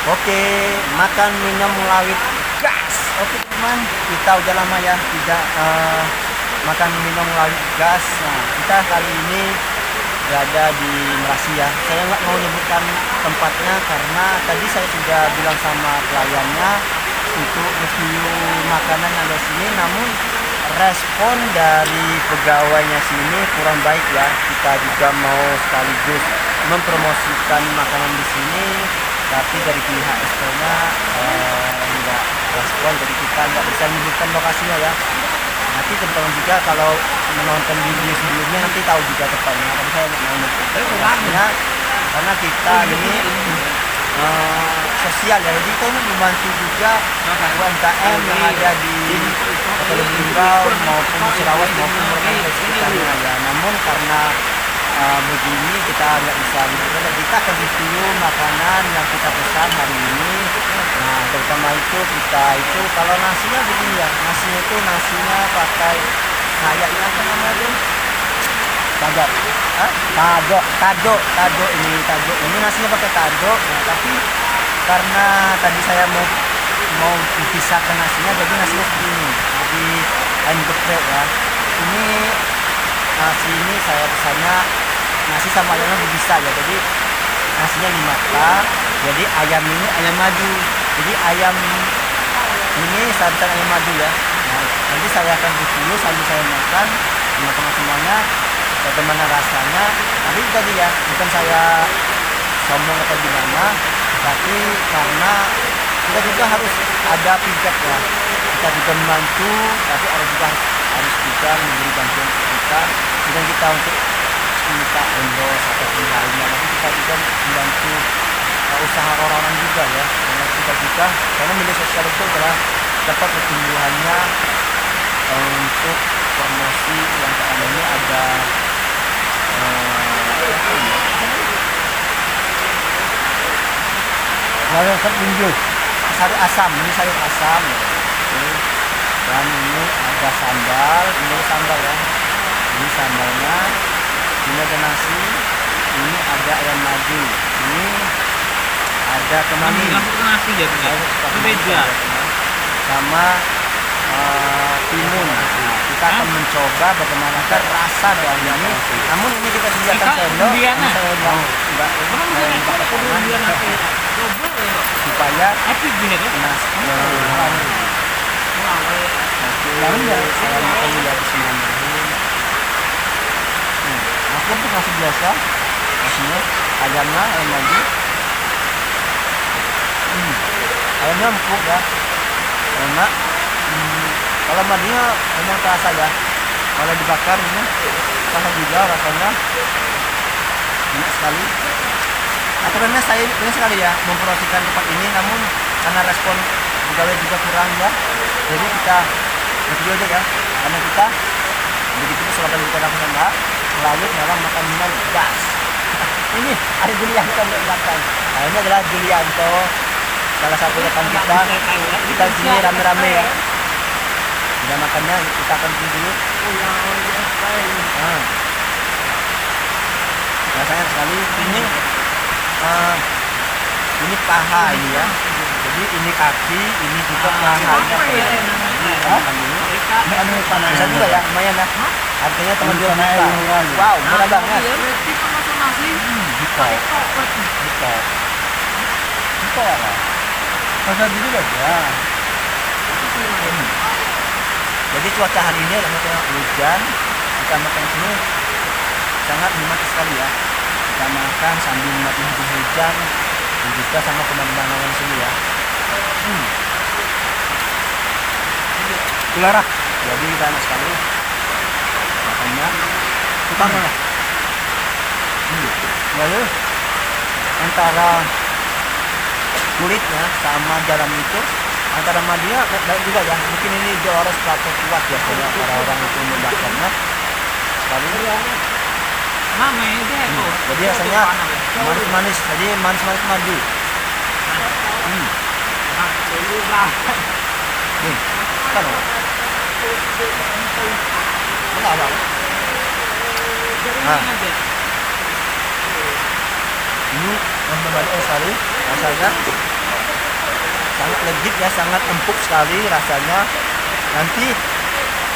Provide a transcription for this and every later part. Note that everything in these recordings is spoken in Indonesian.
Oke, makan minum melalui gas. Oke teman, kita udah lama ya tidak makan minum melalui gas. Nah, kita kali ini berada di Merasi ya. Saya nggak mau nyebutkan tempatnya karena tadi saya sudah bilang sama pelayannya untuk review makanan yang ada sini. Namun respon dari pegawainya sini kurang baik ya. Kita juga mau sekaligus mempromosikan makanan di sini, tapi dari pihak SPO-nya nggak respon, jadi kita nggak bisa menyebutkan lokasinya ya. Nanti teman-teman juga kalau menonton video sebelumnya nanti tahu juga tempatnya, tapi saya nggak mau menyebutkan lokasinya karena kita ini sosial ya, jadi kita ini membantu juga UMKM yang ada di Kota Lubuk maupun Cirawas maupun mereka sekitarnya ya. Namun karena begini kita nggak bisa gitu, kita akan review makanan yang kita pesan hari ini. Nah, terutama itu kita itu kalau nasinya begini ya, nasinya itu nasinya pakai kayak apa namanya, tado, tado ini nasinya pakai tado. Nah, tapi karena tadi saya mau pisahkan nasinya, jadi nasinya seperti ini, jadi ayam geprek ya. Ini nasi ini saya pesannya nasi sama ayamnya bisa ya, jadi nasinya 5K, jadi ayam ini ayam madu, jadi ayam ini saya pesan ayam madu ya. Nah, nanti saya akan review sambil saya makan teman-teman semuanya bagaimana rasanya. Tapi tadi ya, bukan saya sombong atau gimana, tapi karena kita juga harus ada feedback ya, kita juga membantu, tapi ada juga harus juga memberi bantuan ke kita, bukan kita untuk minta endorse ataupun lainnya, tapi kita juga membantu usaha orang-orang juga ya. Karena kita juga, karena media sosial itu adalah dapat pertumbuhannya untuk promosi yang ada ini ada sayur asam, ini sayur asam ya. Oke. Dan ini ada sambal, ini sambal ya, ini sambalnya, ini ada nasi, ini ada ayam madu, ini ada kemangi, beda sama timun. Nah, kita akan mencoba bagaimana rasa dari ini. Namun ini kita sediakan sendok, ini saya yang enggak supaya nasi saya makan ya bismillahirrahmanirrahim. Aku tuh nasi biasa, nasinya ayamnya ayam madu. Ayamnya empuk ya, enak. Kalau madunya memang terasa ya, kalau dibakar ini terasa juga rasanya enak sekali. Aturannya saya ingin sekali ya mempromosikan tempat ini, namun karena respon pegawai juga kurang ya, jadi kita review aja ya, karena kita begitu kesempatan kita lakukan melalui dalam makan minum gas. Ini ada Julianto di belakang. Nah, ini adalah Julianto, salah satu rekan kita. Kita di sini rame-rame ya. Udah makannya kita akan dulu. Nah, rasanya sekali ini paha ini ya. Jadi ini kaki, ini juga pahanya. Ini bisa juga ya, lumayan ya. Harganya teman jual kita. Wow, murah banget. Bisa ya. Masa dulu ya. Jadi cuaca hari ini adalah hujan. Kita makan sini sangat nikmat sekali ya. Kita makan sambil menikmati hujan dan juga sama pemandangan yang sini ya. Ulara. Jadi kita enak sekali makannya. Utama ya. Lalu antara kulitnya sama dalam itu, antara madunya baik juga ya. Mungkin ini harus terlalu kuat ya kalau orang-orang itu membakarnya sekali. Jadi rasanya manis-manis, jadi manis-manis madu. Kan? Apa? Nah, ini yang berbalik sekali rasanya sangat legit ya, sangat empuk sekali rasanya. Nanti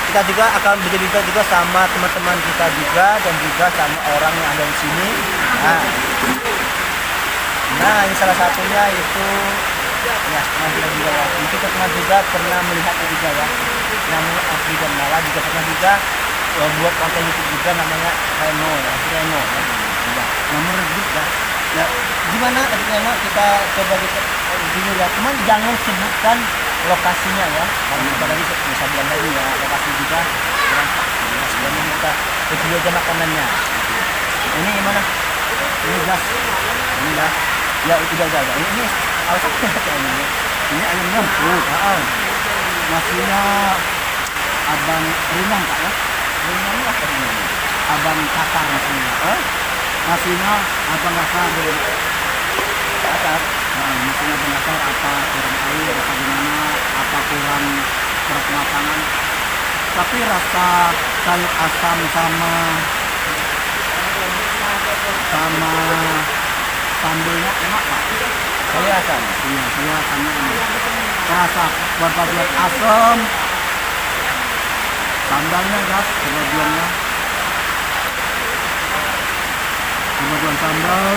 kita juga akan bercerita juga sama teman-teman kita juga dan juga sama orang yang ada di sini. Nah ini salah satunya itu ya teman kita juga ya. Mungkin teman juga pernah melihat juga ya. Namanya Afri dan Nala juga pernah juga buat konten YouTube juga namanya Reno ya, Reno. Ya, nomor lebih ya. Ya, gimana tadi Reno kita coba kita dulu ya. Cuman jangan sebutkan lokasinya ya. Kalau kita lagi bisa bilang lagi ya lokasi juga. Sebenarnya kita review aja makanannya. Ini gimana? Ini gas. Ini ya. Ya itu udah. Ini alasannya ini ayam nyemput. Nasinya abang ringan Pak ya. Ringan apa ini? Abang kakak nasinya. Nasinya abang kakak dari atas. Nasinya abang kakak apa kurang air apa gimana? Apa kurang kematangan? Tapi rasa sayur asam sama sambelnya enak Pak. Sayur asam. Iya, sayur asamnya enak. Rasa berpaduan asam. Sambalnya gas, kebagiannya. Kebagian sambal.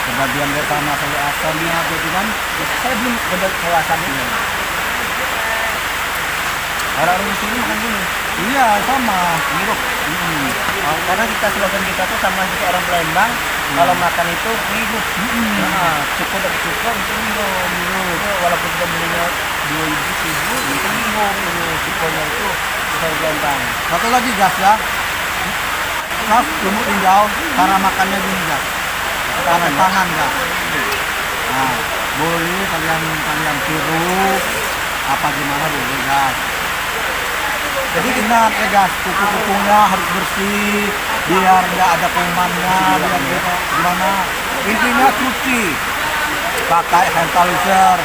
Kebagian pertama sayur asamnya gitu kan. Saya belum coba sayur asamnya. Orang-orang di sini makan gini. Iya, sama. Mirip. Karena kita slogan kita tuh sama juga orang Palembang. Kalau makan itu mirip. Cukup dan cukup itu mirip. Walaupun kita belinya 2.000 itu mirip. Cukupnya itu kita gampang. Satu lagi gas ya. Gas lumut hijau. Cara makannya gini gas. Pakai tangan gas. Nah, boleh kalian tiru apa gimana boleh gas. Jadi ingat ya gas, kuku-kukunya harus bersih, biar nggak ada kumannya, biar gimana. Intinya cuci, pakai hand sanitizer,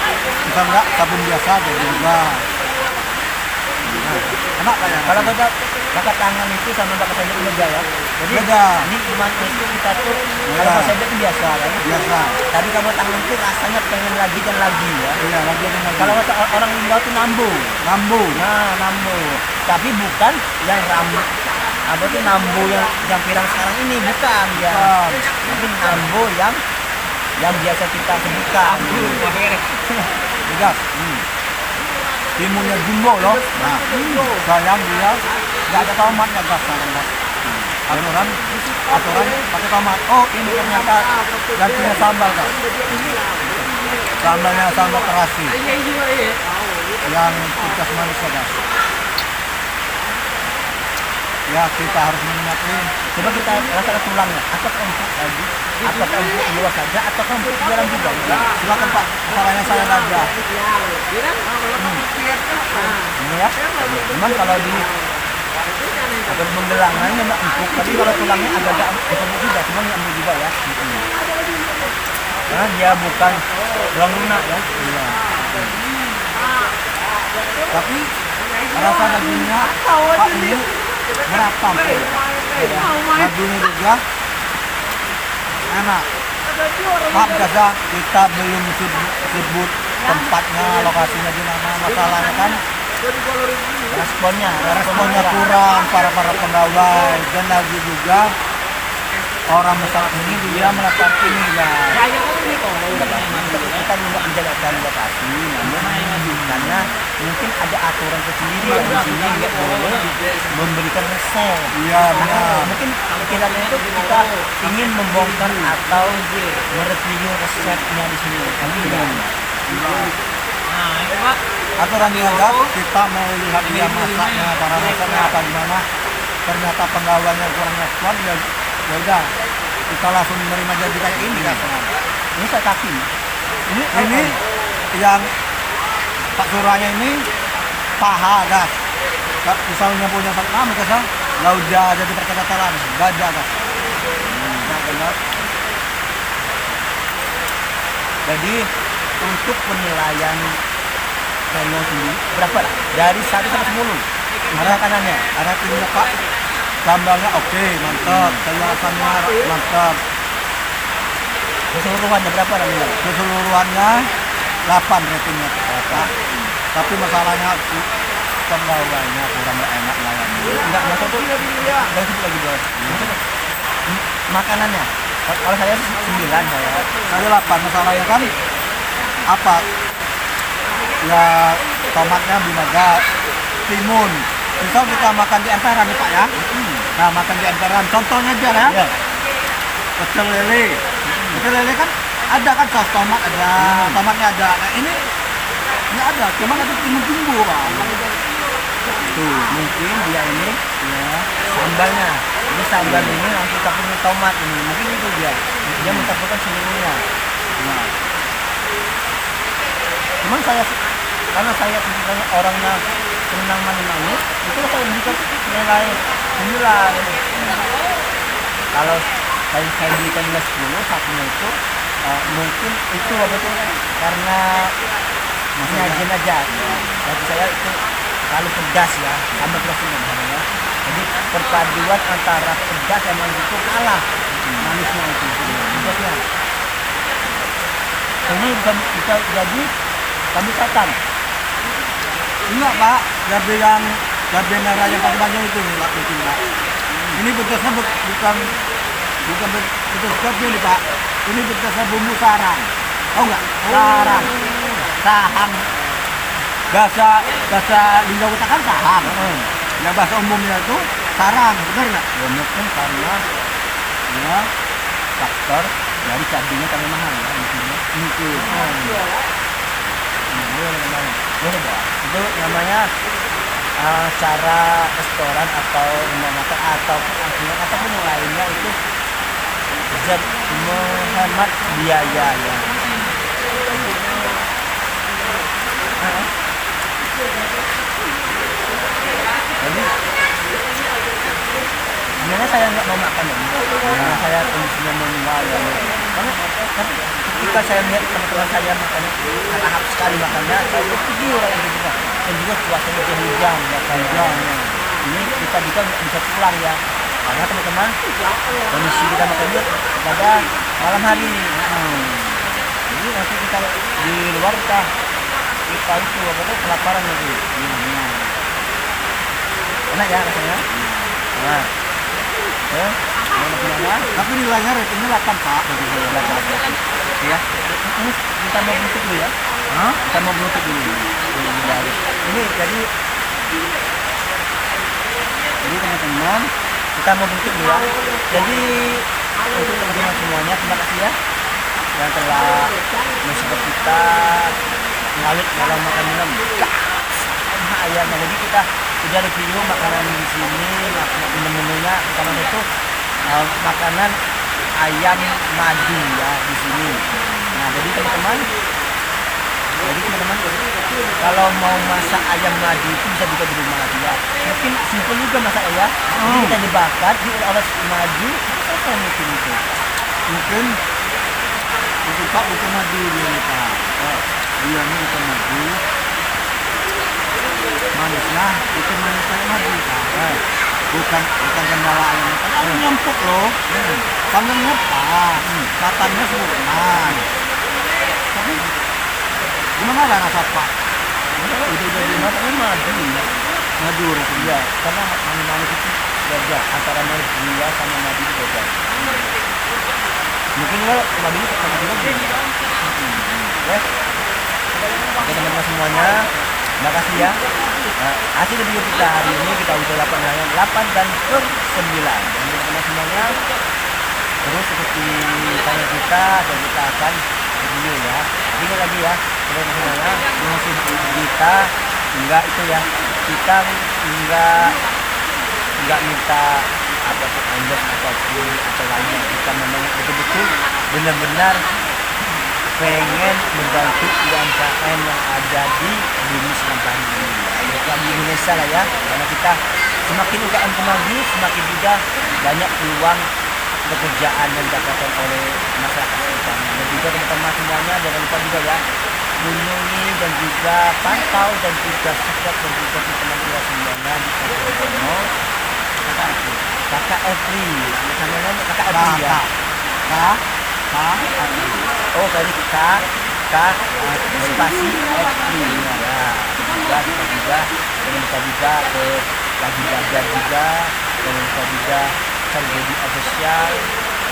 bisa nggak sabun biasa jadi juga. Enak kayak. Kalau pakai tangan itu sama pakai sabun beda ya. Jadi beda. Ini gimana itu kita tuh kalau pakai sabun itu biasa kan? Biasa. Tapi kalau tangan itu rasanya pengen lagi dan lagi ya. Iya lagi dan lagi. Kalau orang Jawa tuh nambu. Nah nambu. Tapi bukan yang rambut. Apa tuh nambu yang pirang sekarang ini bukan ya. Tapi nambu yang biasa kita sebutkan. Juga. Timunnya jumbo loh. Nah, sayang dia nggak ada tomatnya gas sekarang. Aturan pakai tomat. Oh ini ternyata gantinya sambal kan. Sambalnya sambal terasi. Yang pedas manis ya gas. Ya kita harus menikmati. Coba kita rasakan tulangnya. Apakah empuk lagi? Apakah empuk luar saja? Atau empuk di dalam juga? Silakan Pak. Salahnya saya saja. Ini ya. Cuman kalau di agak menggelangan memang empuk. Tapi kalau tulangnya agak empuk juga. Cuman ini empuk juga ya. Karena dia bukan tulang lunak ya. Tapi rasa dagingnya Pak ini meratap ya. Dagingnya juga enak. Maaf saja kita belum sebut tempatnya, lokasinya di mana. Masalahnya kan responnya kurang para pegawai dan lagi juga orang masyarakat ini dia menetap ini guys. Kita juga menjalankan lokasi, namun karena mungkin ada aturan tersendiri yang di sini nggak boleh memberikan resep. Iya benar. Mungkin kiranya itu kita ingin membongkar atau mereview resepnya di sini. Nah, itu Pak. Aturan dianggap kita mau lihat dia masaknya, cara masaknya apa gimana. Ternyata pegawainya kurang respon ya udah kita langsung menerima janji kayak ini kan. Ini saya kaki. Ini yang Pak Suranya ini paha gas. Misalnya punya Pak Nama kan, lauja jadi percakapan gajah gas. Nah, benar. Jadi untuk penilaian Reno sendiri berapa lah? Dari 1 sampai 10. Makanannya, ada timnya Pak. Sambalnya oke, mantap. Sayur asamnya mantap. Keseluruhannya berapa namanya? Keseluruhannya 8 ratingnya. Tapi masalahnya pegawainya kurang enak layannya. Enggak, maksud tuh dari situ lagi bos. Maksudnya, makanannya. Kalau saya 9 saya. Saya 8, masalahnya kan apa? Ya tomatnya binaga, timun. Misal kita makan di emperan nih Pak ya. Nah makan di emperan, contohnya aja ya. Ya. Pecel lele. Pecel lele kan ada kan saus tomat ada, tomatnya ada. Nah ini nggak ada, cuman ada timun bumbu Pak. Tuh, mungkin dia ini ya sambalnya. Ini sambal ini langsung campurnya tomat ini. Mungkin itu dia. Dia mencampurkan seluruhnya. Nah, Cuman saya karena saya sebenarnya orangnya senang manis-manis, itu saya berikan nilai 9. Kalau saya berikan nilai 10, satunya itu mungkin itu apa tuh karena nyajian aja. Bagi saya itu terlalu pedas ya, sama terusnya ya. Jadi perpaduan antara pedas dan manis itu kalah manisnya itu. Pedasnya. Ini bisa jadi kami setan. enggak Pak, cabai merah yang paling banyak itu nih Pak, itu Pak. Ini bedasnya bukan bedas cabai nih Pak. Ini bedasnya bumbu sarang. Tahu nggak? Sarang. Saham. Bahasa Linggau kita kan saham. Nah bahasa umumnya itu sarang, benar nggak? Ya mungkin karena ya faktor dari cabenya kami mahal ya mungkin. Itu namanya cara restoran atau rumah makan ataupun angkringan ataupun yang lainnya itu bisa menghemat biaya ya. Jadi sebenarnya saya nggak mau makan ya, karena saya kondisinya meninggal ya. Karena ketika saya melihat teman-teman saya makannya lahap sekali makannya, saya pergi orang itu juga. Dan juga cuacanya hujan ya kan. Ini kita juga nggak bisa pulang ya, karena teman-teman kondisi kita makannya pada malam hari. Jadi nanti kita di luar kita itu apa tuh kelaparan lagi. Enak ya rasanya. Nah, Tapi nilainya ratingnya 8 Pak. ya. Ini kita mau menutup dulu ya. Kita mau menutup dulu. Ini jadi teman-teman kita mau menutup dulu ya. Jadi untuk teman-teman semuanya terima kasih ya yang telah mensupport kita melalui dalam makan minum. Ayamnya jadi kita sudah review makanan di sini, menu-menunya pertama itu makanan ayam madu ya di sini. Nah jadi teman-teman kalau mau masak ayam madu itu bisa juga di rumah aja ya. Mungkin simpel juga masak ya. Jadi kita dibakar, dioles madu, selesai mungkin itu. Mungkin Pak bukan madu dia nih Pak. Dia ini bukan madu. Manisnya itu manis kayak madu Pak. Bukan kendala ayam. Kan nyempuk loh. Sambalnya pas. Matanya sempurna. Tapi gimana lah rasa Pak? Udah dimasak madu. Madu rasanya. Ya, karena manis itu beda antara manis gula sama madu itu beda. Mungkin lo madu sama gula beda. Oke, teman-teman semuanya, terima kasih ya. Hasil video kita hari ini kita udah 8 dan per 9. Teman-teman semuanya, terus seperti channel kita dan kita akan review ya. Ini lagi ya, teman-teman semuanya, musuh kita enggak itu ya. Kita enggak minta apapun endorse ataupun atau lainnya. Kita memang betul-betul benar-benar pengen membantu UMKM yang ada di bumi sampah ini, di Indonesia lah ya. Karena kita semakin UMKM maju, semakin juga banyak peluang pekerjaan yang didapatkan oleh masyarakat kita. Dan juga teman-teman semuanya jangan lupa juga ya kunjungi dan juga pantau dan juga support dan juga teman-teman kita semuanya di channel Kakak Efri, namanya Kakak Efri ya. Oh, tadi K spasi F3 ya. Juga jangan lupa juga ke lagi belajar juga, jangan lupa juga jadi sosial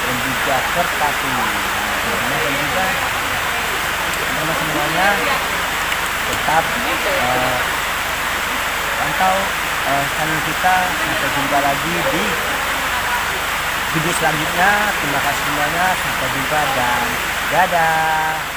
dan juga terpatu. Dan juga teman semuanya tetap pantau channel kita. Sampai jumpa lagi di video selanjutnya. Terima kasih semuanya, sampai jumpa dan dadah.